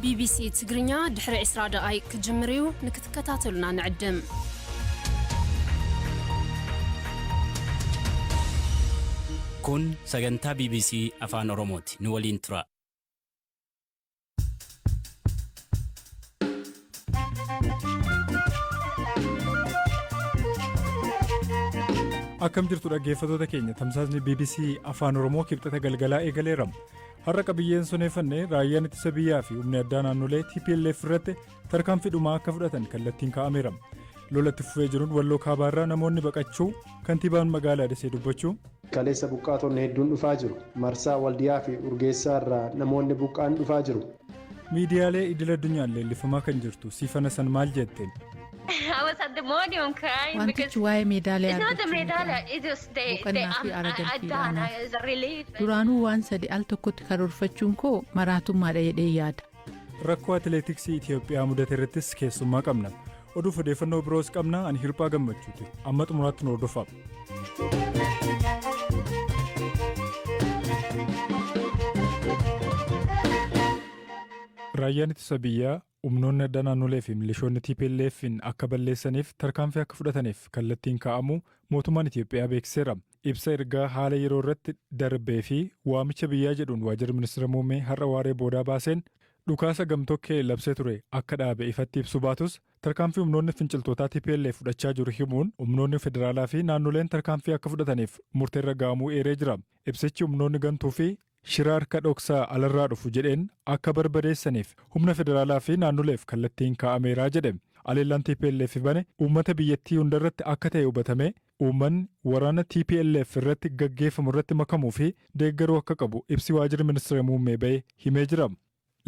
BBC ትግርኛ ድሕሪ 20 ደቂቃ ክጅምር እዩ ንክትከታተሉና ንዕድም kun sagantaa BBC Afaan Oromooti nu waliin tura. Akkam jirtu dhaggeeffattoota keenya tamsaasni BBC Afaan Oromoo kibxata galgalaa eegaleera. Har'a qabiyyeen soneeffanne raayyaan ittisa biyyaa fi humni addaa naannolee TPLF irratti tarkaanfii dhumaa akka fudhatan kallattiin kaa'ameera. Lolatti fufee jiruun walloo kaabaarraa namoonni baqachuu kantiibaan magaalaa Dasee dubbachuu. Kaleessa buqqaatonni hedduun dhufaa jiru. Marsaa Waldiyaa fi Urgeessaa irraa namoonni buqqaan dhufaa jiru. Miidiyaalee idil addunyaan leellifamaa kan jirtu siifana san maal jetteen? I was at the podium crying because why medallia? It's not the medallia, it is the relief. Duraanuu waan sadi al tokkotti karoorfachuun koo maraatummaadha jedhee yaada. Rakkoo atileetiksii Itoophiyaa mudate irrattis keessummaa qabna. Oduuf odeeffannoo biroos qabna. Ani Hirphaa Gammachuuti. Amma xumuraatti nu hordofaa. Raayyaan ittisa biyyaa humnoonni addaa naannolee fi milishoonni TPLF'n akka balleessaniif tarkaanfii akka fudhataniif kallattiin kaa'amu mootummaan Itoophiyaa beeksiseera. Ibsa ergaa haala yeroo irratti darbee fi waamicha biyyaa jedhuun waajjira ministeera muummee har'a waaree boodaa baaseen dhukaasa gamtokkee labsee ture akka dhaabe ifatti ibsu baatus tarkaanfii humnoonni finciltootaa TPLF fudhachaa jiru himuun humnoonni federaalaa fi naannoleen tarkaanfii akka fudhataniif murteerra gahamuu eeree jira. Ibsichi humnoonni gantuu fi shira harka dhoksaa alarraa dhufu jedheen akka barbadeessaniif humna federaalaa fi naannoleef kallattiin kaa'ameeraa jedhe. Aleellaan TPLF bane uummata biyyattii hundarratti akka ta'e hubatame uummanni waraana TPLF irratti gaggeeffamu irratti makamuu fi deeggaruu akka qabu ibsi waajjira ministeera muummee ba'e himee jira.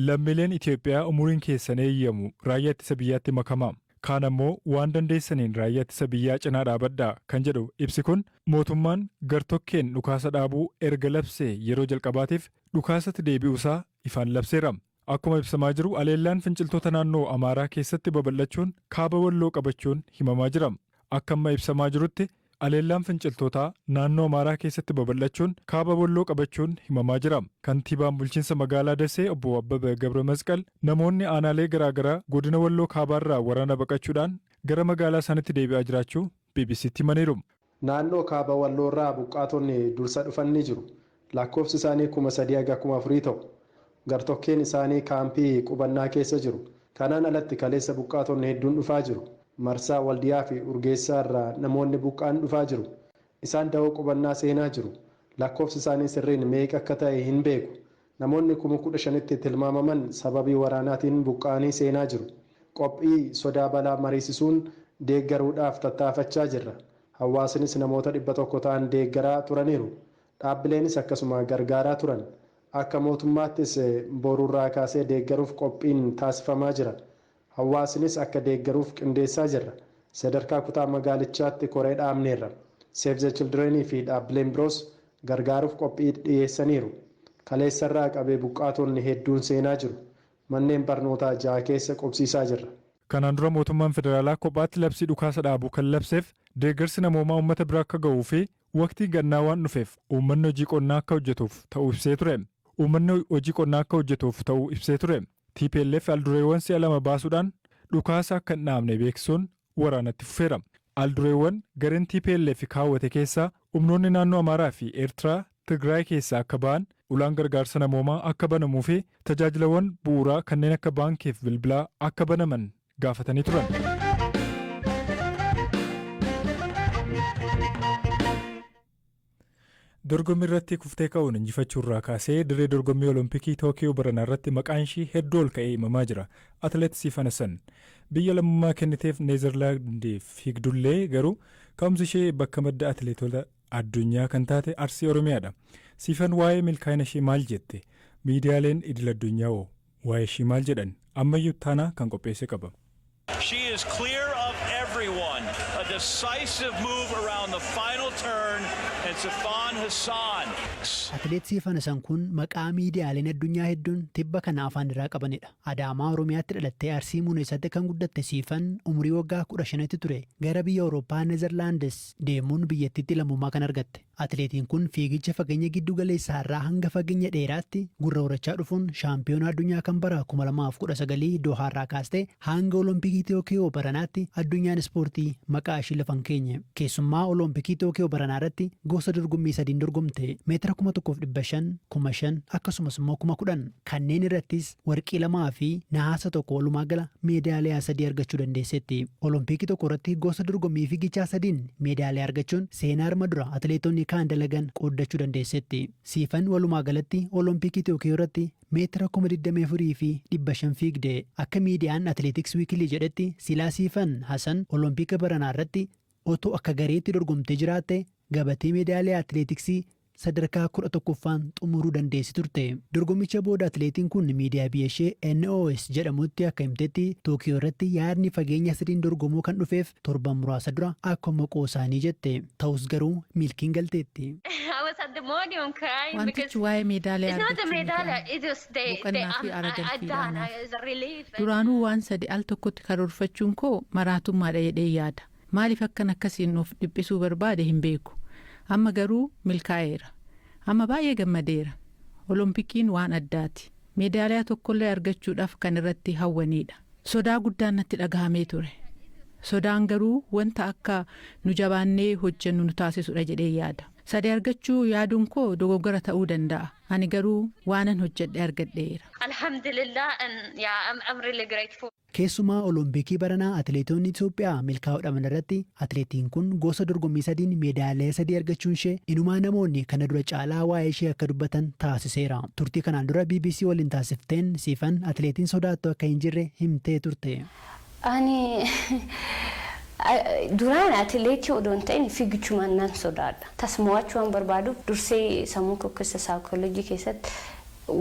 Lammiileen Itoophiyaa umuriin keessan eeyyamu raayyaa ittisa biyyaatti makamaa. Kaan ammoo waan dandeessaniin raayyaa ittisa biyyaa cinaa dhaabadhaa kan jedhu ibsi kun mootummaan gartokkeen dhukaasa dhaabuu erga labsee yeroo jalqabaatiif dhukaasatti deebi'uusaa ifaan labseera. Akkuma ibsamaa jiru aleellaan finciltoota naannoo Amaaraa keessatti babal'achuun kaaba walloo qabachuun himamaa jira. Akka amma ibsamaa jirutti aleellaan finciltootaa naannoo Amaaraa keessatti babal'achuun kaaba walloo qabachuun himamaa jira. Kantiibaan bulchiinsa magaalaa Dasee obbo Abbabee Gabra Masqal namoonni aanaalee garaagaraa godina walloo kaabaarraa waraana baqachuudhaan gara magaalaa isaaniitti deebi'aa jiraachuu BBC'tti himaniiru. Naannoo kaaba walloorraa buqqaatonni dursa dhufanii jiru. Lakkoofsi isaanii 3,400 ta'u. Gartokkeen isaanii kaampii qubannaa keessa jiru. Kanaan alatti kaleessa buqqaatonni hedduun dhufaa jiru. Marsaa Waldiyaa fi Urgeessaa irraa namoonni buqqaan dhufaa jiru. Isaan da'oo qubannaa seenaa jiru. Lakkoofsi isaanii sirriin meeqa akka ta'e hin beeku. Namoonni 15,000tti tilmaamaman sababii waraanaatiin buqqaanii seenaa jiru. Qophii sodaa balaa mariisisuun deeggaruudhaaf tattaafachaa jirra. Hawaasnis namoota 100 ta'an deeggaraa turaniiru. Dhaabbileenis akkasuma gargaaraa turan. Akka mootummaattis boruurraa kaasee deeggaruuf qophiin taasifamaa jira. Hawaasnis akka deeggaruuf qindeessaa jirra. Sadarkaa kutaa magaalichaatti koree dhaabneerra. Save the Children fi dhaabbileen biroos gargaaruuf qophii dhiyeessaniiru. Kaleessarraa qabee buqqaatonni hedduun seenaa jiru. Manneen barnootaa 6 keessa qubsiisaa jirra. Kanaan dura mootummaan federaalaa kophaatti labsii dhukaasa dhaabuu kan labseef deeggarsi namoomaa uummata bira akka ga'uu fi waqtii gannaa waan dhufeef uummanni hojii qonnaa akka hojjetuuf ta'uu ibsee ture. TPLF aldureewwan si'a 2 baasuudhaan dhukaasa akka hin dhaabne beeksisuun waraanatti fufeera. Aldureewwan gareen TPLF kaawwate keessaa humnoonni naannoo Amaaraa fi Eertiraa Tigraay keessaa akka ba'an ulaan gargaarsa namoomaa akka banamuu fi tajaajilawwan bu'uuraa kanneen akka baankiif bilbilaa akka banaman gaafatanii turan. Dorgommii irratti kuftee ka'uun injifachuurraa kaasee dirree dorgommii Olompikii Tookiyoo baranaa irratti maqaan ishii hedduu ol ka'ee himamaa jira. Atileet Siifan Hassan biyya lammummaa kenniteef Neezerlaandiif fiigdullee garuu ka'umsi ishee bakka madda atileetota addunyaa kan taate Arsii Oromiyaadha. Siifan waa'ee milkaa'ina ishee maal jette? Miidiyaaleen idil addunyaa waa'ee ishee maal jedhan? Ammayyuu taanaa kan qopheesse qaba. She is clear of everyone. A decisive move around the final turn It's Afaan Hassan. Atileet Siifan Hassan kun maqaa miidiyaaleen addunyaa hedduun tibba kana afaan irraa qabanidha. Adaamaa Oromiyaatti dhalattee Arsii Muuneessatti kan guddatte Siifan umurii waggaa 15 ture. Gara biyya Awurooppaa Neezerlaandis deemuun biyyattiitti lammummaa kan argatte. Atileetiin kun fiigicha fageenya giddu galeessaa irraa hanga fageenya dheeraatti gurra horachaa dhufuun shaampiyoona addunyaa kan bara 2019 Doohaarraa kaastee hanga Olompikii Tookiyoo baranaatti addunyaan ispoortii maqaa ishii lafan keenye. Keessummaa Olompikii Tookiyoo baranaa irratti gosa dorgommii sadiin dorgomte meetira 1500, 5,000 akkasumas immoo 10,000 kanneen irrattis warqii 2 fi nahaasa 1 walumaa gala meedaaliyaa 3 argachuu dandeessetti. Olompikii tokko irratti gosa dorgommii fiigichaa sadiin meedaaliyaa argachuun seenaa arma dura atileetonni kaan dalagan qooddachuu dandeessetti. Siifan walumaa galatti Olompikii Tookiyoo irratti meetira 24 fi 500 fiigde. Akka miidiyaan Athletics Weekly jedhetti silaa Siifan Hassan Olompika baranaa irratti otoo akka gareetti dorgomtee jiraatte gabatee meedaaliyaa atileetiksii sadarkaa 11ffaan xumuruu dandeessi turte. Dorgommicha booda atileetiin kun miidiyaa biyya ishee NOS jedhamutti akka himtetti Tookiyoo irratti yaadni fageenya sadiin dorgomuu kan dhufeef torban muraasa dura akkuma maqoo isaanii jette. Ta'us garuu milkiin galteetti. Wantichi waa'ee meedaaliyaa boqonnaa fi aragalfiidhaanaaf. Duraanuu waan sadi al tokkotti karoorfachuun koo maraatummaadha jedhee yaada. Maaliif akkan akkasiin nuuf dhiphisuu barbaade hin beeku. Amma garuu milkaa'eera. Amma baay'ee gammadeera. Olompikiin waan addaati. Meedaaliyaa tokkollee argachuudhaaf kan irratti hawwaniidha. Sodaa guddaan natti dhagahamee ture. Sodaan garuu wanta akka nu jabaannee hojjennu nu taasisudha jedhee yaada. Sadii argachuu yaaduun koo dogoggora ta'uu danda'a. Ani garuu waanan hojjedhe argadheera. Alhamdulillah, I'm really grateful. Keessumaa Olompikii baranaa atileetonni Itoophiyaa milkaa'uudhaan irratti atileetiin kun gosa dorgommii sadiin meedaaliyaa 3 argachuun ishee inumaa namoonni kana dura caalaa waa'ee ishee akka dubbatan taasiseera. Turtii kanaan dura BBC waliin taasifteen Siifan atileetiin sodaattu akka hin jirre himtee turte. Ani duraan atileetii odoon ta'in fiigichumaan nan sodaadha. Tasmo'achuun barbaadu dursee sammuu kokkisa saayikooloojii keessatti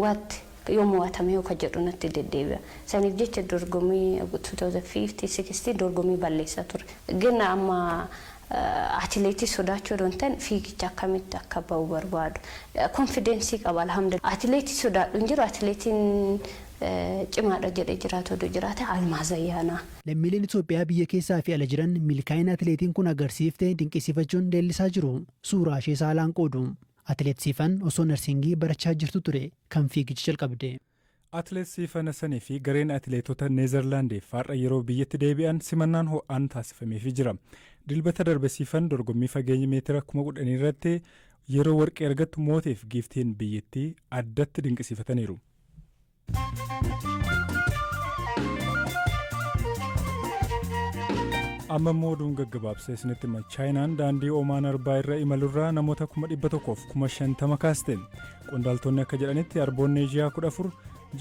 waatti yoo mo'atamee yookaan jedhu natti deddeebi'a. Saniif jecha dorgommii 2015-16 dorgommii balleessaa ture. Gina amma atileetii sodaachuu odoon ta'in fiigicha akkamitti akka ba'u barbaadu. Konfidensii qaba alhamdulillah. Atileetii sodaadhu hin jiru atileetiin cimaadha jedhee jiraatu oduu jiraate Almaaz Ayyaanaa. Lammiileen Itoophiyaa biyya keessaa fi ala jiran milkaa'ina atileetiin kun agarsiiftee dinqisiifachuun leellisaa jiru. Suuraa ishee saalaan qoodu. Atileet Siifan osoo narsingii barachaa jirtu ture kan fiigicha jalqabde. Atileet Siifan Hassanii fi gareen atileetota Neezerlaandiif har'a yeroo biyyatti deebi'an simannaan ho'aan taasifameefii jira. Dilbata darbe Siifan dorgommii fageenya meetira 10,000 irratti yeroo warqee argattu mooteef giiftiin biyyattii addatti dinqisiifataniiru. Amma immoo oduun gaggabaabsee isinitti hima. Chaayinaan daandii Oomaan arbaa irra imalurraa namoota 150,000 kaaste. Qondaaltonni akka jedhanitti arboonni Eeshiyaa 14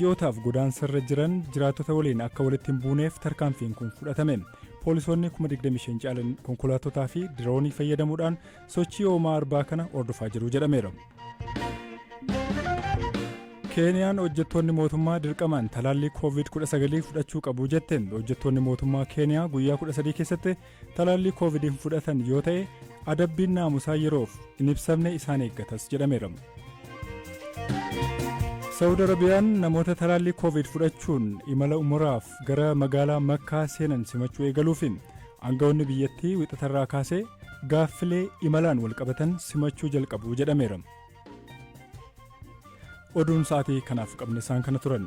ji'ootaaf godaansarra jiran jiraatota waliin akka walitti hin buuneef tarkaanfiin kun fudhatame. Poolisoonni 25,000 caalan konkolaatotaa fi diroonii fayyadamuudhaan sochii Oomaa arbaa kana hordofaa jiru jedhameera. Keeniyaan hojjettoonni mootummaa dirqamaan talaallii COVID-19 fudhachuu qabu jetteen. Hojjettoonni mootummaa Keeniyaa guyyaa 13 keessatti talaallii COVID fudhatan yoo ta'e adabbiin naamusaa yeroof hin ibsamne isaan eeggatas jedhameera. Saudi Arabiyaan namoota talaallii COVID fudhachuun imala umuraaf gara magaalaa Makkaa seenan simachuu eegaluufi aangawoonni biyyattii wixatarraa kaasee gaaffilee imalaan walqabatan simachuu jalqabu jedhameera. Oduun sa'aatii kanaaf qabne isaan kana turan.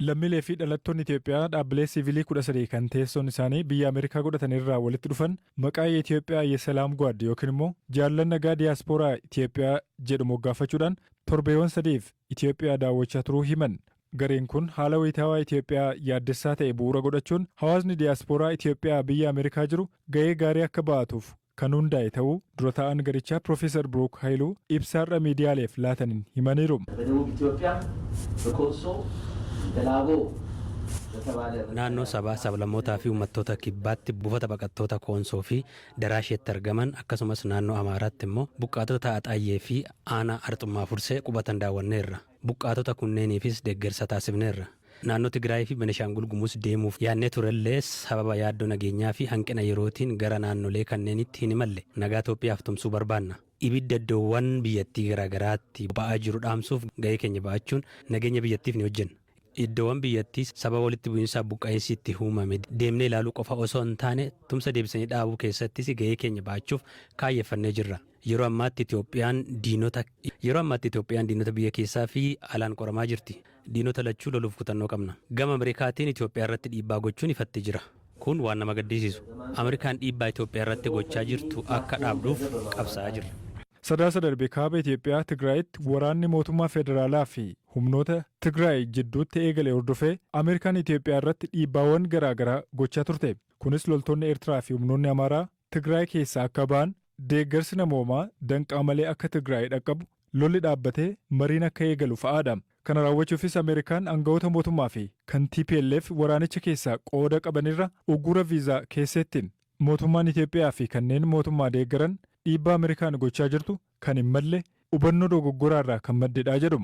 Lammiilee fi dhalattoonni Itoophiyaa dhaabbilee siivilii 13 kan teessoon isaanii biyya Ameerikaa godhatan irraa walitti dhufan maqaa Itoophiyaa Yesalaam Gwaad yookiin immoo jaallan nagaa diyaaspooraa Itoophiyaa jedhu moggaafachuudhaan torbeewwan 3f Itoophiyaa daawwachaa turuu himan. Gareen kun haala wayitaawaa Itoophiyaa yaaddessaa ta'e bu'uura godhachuun hawaasni diyaaspooraa Itoophiyaa biyya Ameerikaa jiru ga'ee gaarii akka ba'atuuf kan hundaa'e ta'uu dura ta'an garichaa Profeesar Birook Haayiluu ibsaarra miidiyaaleef laataniin himaniiru. Naannoo sabaa sablammootaa fi uummattoota kibbaatti buufata baqattoota Koonsoo fi Daraasheetti argaman akkasumas naannoo Amaaraatti immoo buqqaatota Axaayyee fi Aanaa Arxummaa Fursee qubatan daawwanneerra. Buqqaatota kunneeniifis deeggarsa taasifneerra. naannoo Tigraay fi Benishaangul Gumuz deemuuf yaadnee turellee sababa yaaddoo nageenyaa fi hanqina yerootiin gara naannolee kanneenitti hin imalle nagaa Itoophiyaaf tumsuu barbaanna. Ibidda iddoowwan biyyattii garaagaraatti ba'aa jiru dhaamsuuf gahee keenya ba'achuun nageenya biyyattiif ni hojjenna. Iddoowwan biyyattii sababa walitti bu'iinsa buqqa'insi itti uumame deemnee ilaaluu qofa osoo hin taane tumsa deebisanii dhaabuu keessattis gahee keenya ba'achuuf kaayyeffannee jirra. Yeroo ammaatti Itoophiyaan diinota biyya keessaa fi alaan qoramaa jirti. Diinota lachuu loluuf kutannoo qabna. Gama Ameerikaatiin Itoophiyaa irratti dhiibbaa gochuun ifatti jira. Kun waan nama gaddisiisu. Ameerikaan dhiibbaa Itoophiyaa irratti gochaa jirtu akka dhaabduuf qabsaa'aa jirra. Sadaasa darbe kaaba Itoophiyaa Tigraayitti waraanni mootummaa federaalaa fi humnoota Tigraay jidduutti eegale hordofee Ameerikaan Itoophiyaa irratti dhiibbaawwan garaagaraa gochaa turte. Kunis loltoonni Eertiraa fi humnoonni Amaaraa Tigraay keessaa akka ba'an deeggarsi namoomaa danqaa malee akka Tigraay dhaqqabu lolli dhaabbatee mariin akka eegalu fa'aadha. Kana raawwachuufis Ameerikaan aangawoota mootummaa fi kan TPLF waraanicha keessaa qooda qabanirra uggura viizaa keessattiin mootummaan Itoophiyaa fi kanneen mootummaa deeggaran dhiibbaa Ameerikaan gochaa jirtu kan hin malle hubannoo dogoggoraarraa kan maddedhaa jedhu.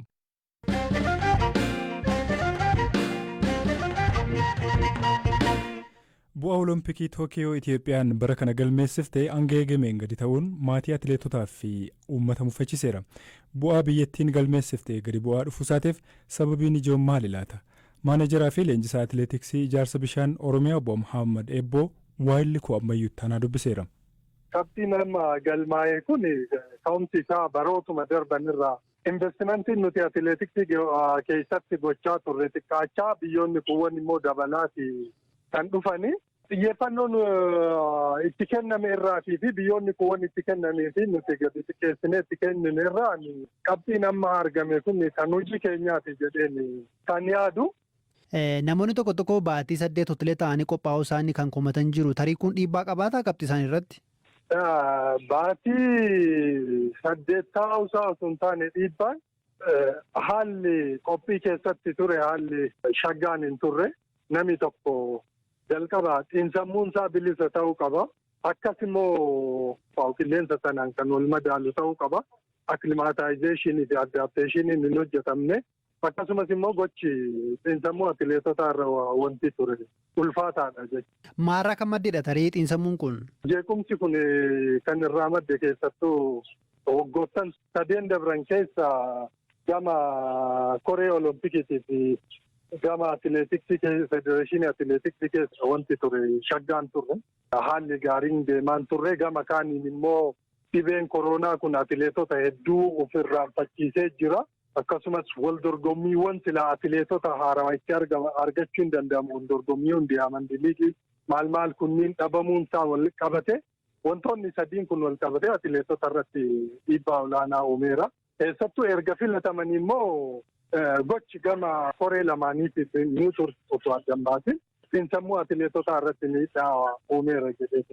Bu'aa Olompikii Tookiyoo Itoophiyaan bara kana galmeessiftee hanga eegameen gadi ta'uun maatii atileetotaa fi uummata muffachiiseera. Bu'aa biyyattiin galmeessiftee gadi bu'aa dhufuusaatiif sababiin ijoon maali laata? Maanejaraa fi leenjisaa atileetiksii ijaarsa bishaan Oromiyaa obbo Muhammad Ebboo waayilli koo ammayyuu taanaa dubbiseera. Qabxiin amma galmaa'ee kun ka'umsi isaa barootuma darbanirraa investimentiin nuti atileetiksii keessatti gochaa turre xiqqaachaa biyyoonni kuuwwan immoo dabalaati kan dhufani. Xiyyeeffannoon itti kenname irraatii fi biyyoonni kuuwwan itti kennamee fi nuti gadi xiqqeessinee itti kennine irraa qabxiin amma argame kun kan hojii keenyaati jedheen kan yaadu. Namoonni tokko tokko baatii 8 hoteelee ta'anii qophaa'uu isaanii kan komatan jiru. Tarii kun dhiibbaa qabaataa qabxii isaan irratti? Baatii 8 taa'uu isaa osoo hin taane dhiibbaan haalli qophii keessatti ture haalli shaggaan hin turre namni tokko jalqaba xiinsammuun isaa bilisa ta'uu qaba. Akkas immoo qilleensa sanaan kan wal madaalu ta'uu qaba. Aklimaataayizeeshinii fi addaapteeshiniin hin hojjetamne. Akkasumas immoo gochi xiinsammuu atileetotaa irra wanti ture ulfaataadha jechuudha. Maarraa kan maddedha tarii xiinsammuun kun? Jeequmsi kun kan irraa madde keessattuu waggoottan 3 dabran keessa gama koree oloompikiitii fi gama atileetiksii federeeshinii atileetiksii keessa wanti ture shaggaan turre. Haalli gaariin deemaan turre gama kaaniin immoo dhibeen koronaa kun atileetota hedduu ofirraanfachiisee jira. Akkasumas wal dorgommiiwwan silaa atileetota haarawaa itti argachuu hin danda'amu. Wal dorgommiiwwan diyaamandii liigii maal kunniin dhabamuun isaa wal qabate wantoonni sadiin kun wal qabate atileetota irratti dhiibbaa olaanaa uumeera. Keessattuu erga filatamanii immoo gochi gama koree lamaaniitiif ni turtu addan baasin xiinsammuu atileetotaa irratti miidhaa uumeera jedhee.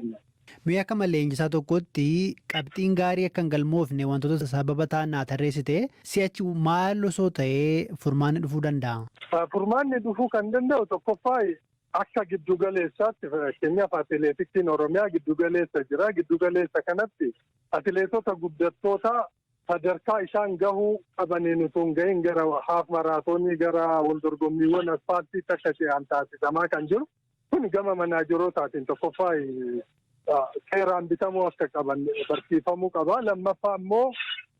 Mi'a akka leenjisaa tokkotti qabxiin gaarii akka hin galmoofne wantoota sababa ta'an naa tarreessite si'achi maal osoo ta'ee furmaanni dhufuu danda'a? Furmaanni dhufuu kan danda'u tokkoffaa akka giddugaleessaatti fakkeenyaaf atileetiksiin Oromiyaa giddugaleessa jira. Giddugaleessa kanatti atileetota guddattoota sadarkaa isaan gahuu qabaniin utuu hin gahin gara haaf maraatoonii gara wal dorgommiiwwan asfaaltiitti akka ce'an taasisamaa kan jiru. Kun gama manaajerootaatiin tokkoffaa seeraan bitamuu akka qaban barsiifamuu qaba. Lammaffaa immoo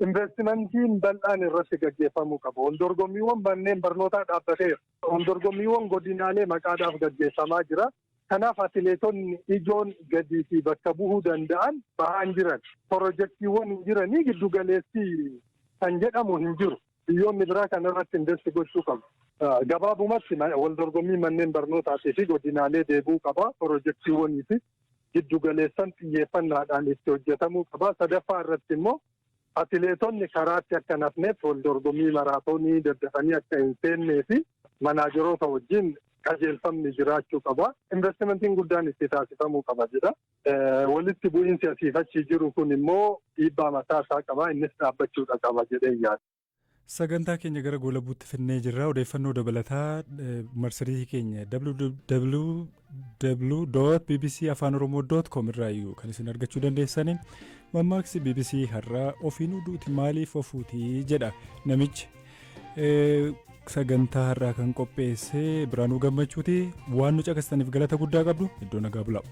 investimentiin bal'aan irratti gaggeeffamuu qaba. Wal dorgommiiwwan manneen barnootaa dhaabbateera. Wal dorgommiiwwan godinaalee maqaadhaaf gaggeeffamaa jira. Kanaaf atileetonni ijoon gadii fi bakka bu'uu danda'an bahaan jiran. Pirojektiiwwan hin jiranii giddugaleessi kan jedhamu hin jiru. Biyyoonni biraa kanarratti investi gochuu qabu. Gabaabumatti wal dorgommii manneen barnootaatii fi godinaalee deebuu qaba. Pirojektiiwwanii fi giddugaleessan xiyyeeffannaadhaan itti hojjetamuu qaba. Sadaffaa irratti immoo atileetonni karaatti akka nafneef wal dorgommii maraatoonii daddafanii akka hin seennee fi manaajeroota wajjin qajeelfamni jiraachuu qaba. Investimentiin guddaan itti taasifamuu qaba jedha. Walitti bu'iinsi asiif achi jiru kun immoo dhiibbaa mataa isaa qaba. Innis dhaabbachuudha qaba jedhee yaada. Sagantaa keenya gara goolabuutti finnee jirra. Odeeffannoo dabalataa marsariitii keenya www.bbcafaanoromoo.com irraayyuu kan isin argachuu dandeessanii. Mammaaksi BBC har'aa ofiin uduuti maaliif ofuutii jedha namichi. sagantaa har'aa kan qopheesse Biraanuu Gammachuuti waan nu caqastaniif galata guddaa qabdu iddoo nagaa bulaa.